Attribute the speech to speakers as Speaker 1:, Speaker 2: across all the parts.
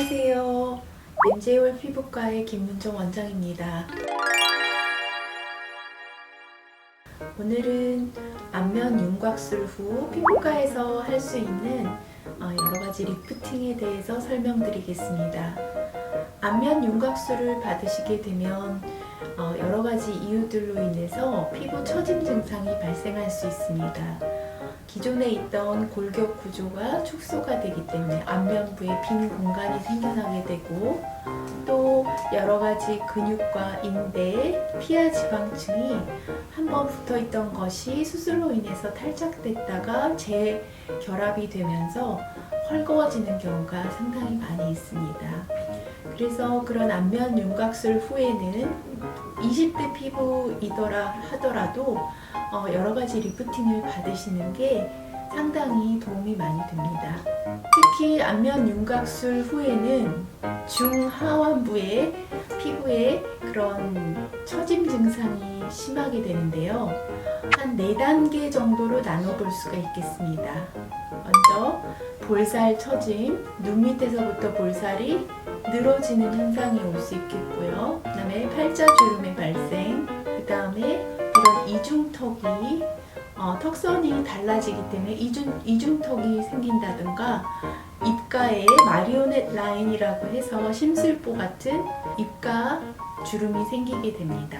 Speaker 1: 안녕하세요. MJ월 피부과의 김문정 원장입니다. 오늘은 안면 윤곽술 후 피부과에서 할 수 있는 여러가지 리프팅에 대해서 설명드리겠습니다. 안면 윤곽술을 받으시게 되면 여러가지 이유들로 인해서 피부 처짐 증상이 발생할 수 있습니다. 기존에 있던 골격 구조가 축소가 되기 때문에 안면부에 빈 공간이 생겨나게 되고, 또 여러가지 근육과 인대, 피하 지방층이 한번 붙어 있던 것이 수술로 인해서 탈착됐다가 재결합이 되면서 헐거워지는 경우가 상당히 많이 있습니다. 그래서 그런 안면 윤곽술 후에는 20대 피부이더라 하더라도 여러가지 리프팅을 받으시는 게 상당히 도움이 많이 됩니다. 특히 안면 윤곽술 후에는 중하완부의 피부에 그런 처짐 증상이 심하게 되는데요. 한 4단계 정도로 나눠볼 수가 있겠습니다. 먼저 볼살 처짐, 눈 밑에서부터 볼살이 늘어지는 현상이 올 수 있겠고요. 그 다음에 팔자주름의 발생, 그 다음에 이런 이중턱이 턱선이 달라지기 때문에 이중턱이 생긴다든가, 입가에 마리오넷 라인이라고 해서 심술보 같은 입가 주름이 생기게 됩니다.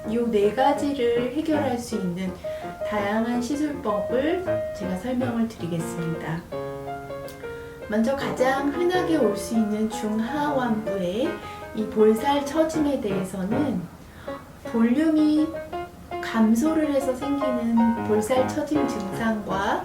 Speaker 1: 이 4가지를 해결할 수 있는 다양한 시술법을 제가 설명을 드리겠습니다. 먼저 가장 흔하게 올 수 있는 중하완부의 이 볼살 처짐에 대해서는 볼륨이 감소를 해서 생기는 볼살 처짐 증상과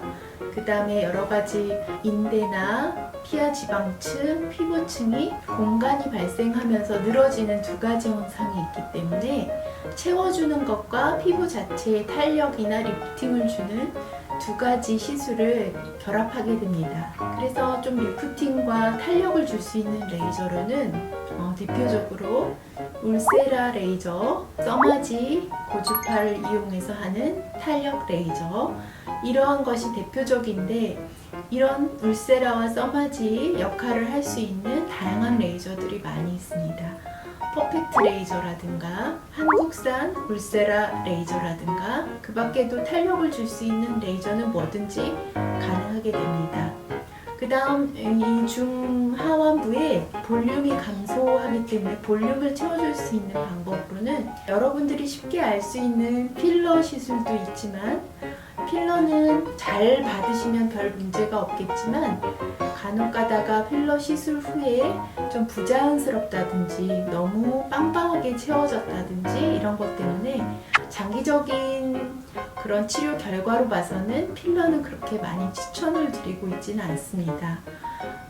Speaker 1: 그 다음에 여러가지 인대나 피하 지방층, 피부층이 공간이 발생하면서 늘어지는 2가지 현상이 있기 때문에 채워주는 것과 피부 자체의 탄력이나 리프팅을 주는 2가지 시술을 결합하게 됩니다. 그래서 좀 리프팅과 탄력을 줄 수 있는 레이저로는 대표적으로 울세라 레이저, 써마지 고주파를 이용해서 하는 탄력 레이저, 이러한 것이 대표적인데, 이런 울세라와 써마지 역할을 할 수 있는 다양한 레이저들이 많이 있습니다. 퍼펙트 레이저라든가 한국산 울세라 레이저라든가, 그 밖에도 탄력을 줄 수 있는 레이저는 뭐든지 가능하게 됩니다. 그 다음 이 중하완부에 볼륨이 감소하기 때문에 볼륨을 채워줄 수 있는 방법으로는 여러분들이 쉽게 알 수 있는 필러 시술도 있지만, 필러는 잘 받으시면 별 문제가 없겠지만 간혹 가다가 필러 시술 후에 좀 부자연스럽다든지 너무 빵빵하게 채워졌다든지 이런 것 때문에 장기적인 그런 치료 결과로 봐서는 필러는 그렇게 많이 추천을 드리고 있지는 않습니다.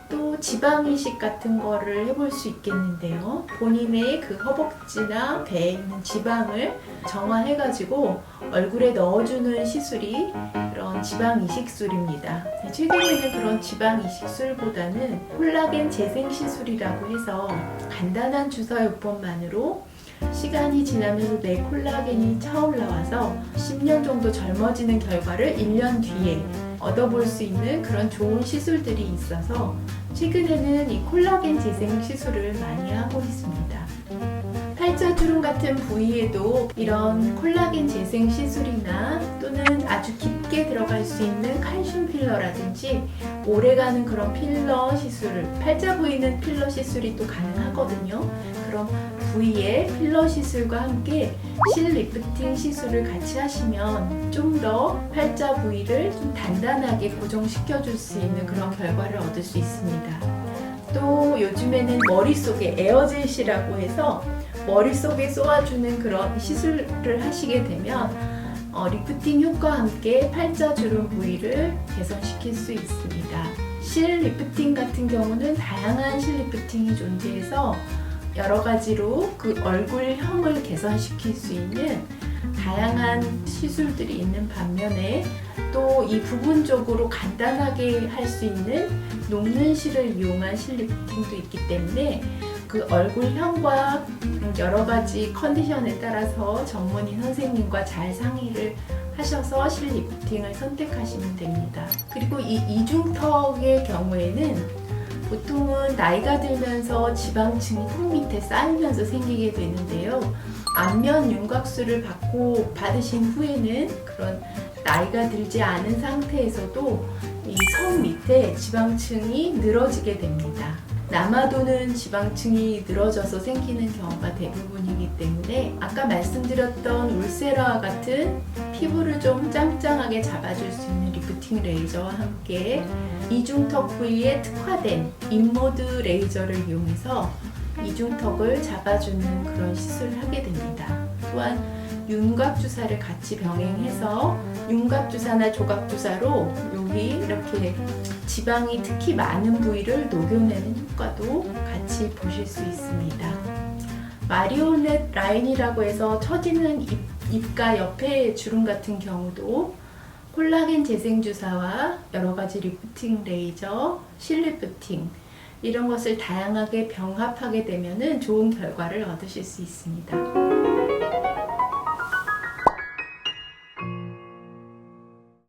Speaker 1: 또 지방 이식 같은 거를 해볼 수 있겠는데요. 본인의 그 허벅지나 배에 있는 지방을 정화해가지고 얼굴에 넣어주는 시술이 그런 지방 이식술입니다. 최근에는 그런 지방 이식술보다는 콜라겐 재생 시술이라고 해서 간단한 주사요법만으로 시간이 지나면서 내 콜라겐이 차올라와서 10년 정도 젊어지는 결과를 1년 뒤에 얻어볼 수 있는 그런 좋은 시술들이 있어서 최근에는 이 콜라겐 재생 시술을 많이 하고 있습니다. 팔자주름 같은 부위에도 이런 콜라겐 재생 시술이나 또는 아주 깊게 들어갈 수 있는 칼슘 필러라든지 오래가는 그런 필러 시술을, 팔자 부위는 필러 시술이 또 가능하거든요. 그럼 부위에 필러 시술과 함께 실 리프팅 시술을 같이 하시면 좀 더 팔자 부위를 좀 단단하게 고정시켜 줄 수 있는 그런 결과를 얻을 수 있습니다. 또 요즘에는 머릿속에 에어젯이라고 해서 머릿속에 쏘아주는 그런 시술을 하시게 되면 리프팅 효과와 함께 팔자주름 부위를 개선시킬 수 있습니다. 실 리프팅 같은 경우는 다양한 실 리프팅이 존재해서 여러 가지로 그 얼굴형을 개선시킬 수 있는 다양한 시술들이 있는 반면에, 또 이 부분적으로 간단하게 할 수 있는 녹는 실을 이용한 실 리프팅도 있기 때문에 그 얼굴형과 여러 가지 컨디션에 따라서 전문의 선생님과 잘 상의를 하셔서 실 리프팅을 선택하시면 됩니다. 그리고 이 이중턱의 경우에는 보통은 나이가 들면서 지방층이 턱 밑에 쌓이면서 생기게 되는데요. 안면 윤곽술을 받으신 후에는 그런 나이가 들지 않은 상태에서도 이 턱 밑에 지방층이 늘어지게 됩니다. 남아도는 지방층이 늘어져서 생기는 경우가 대부분이기 때문에 아까 말씀드렸던 울세라와 같은 피부를 좀 짱짱하게 잡아줄 수 있는 리프팅 레이저와 함께 이중턱 부위에 특화된 인모드 레이저를 이용해서 이중턱을 잡아주는 그런 시술을 하게 됩니다. 또한 윤곽주사를 같이 병행해서 윤곽주사나 조각주사로 여기 이렇게 지방이 특히 많은 부위를 녹여내는 효과도 같이 보실 수 있습니다. 마리오넷 라인이라고 해서 처지는 입가 옆에 주름 같은 경우도 콜라겐 재생주사와 여러가지 리프팅 레이저, 실리프팅 이런 것을 다양하게 병합하게 되면 좋은 결과를 얻으실 수 있습니다.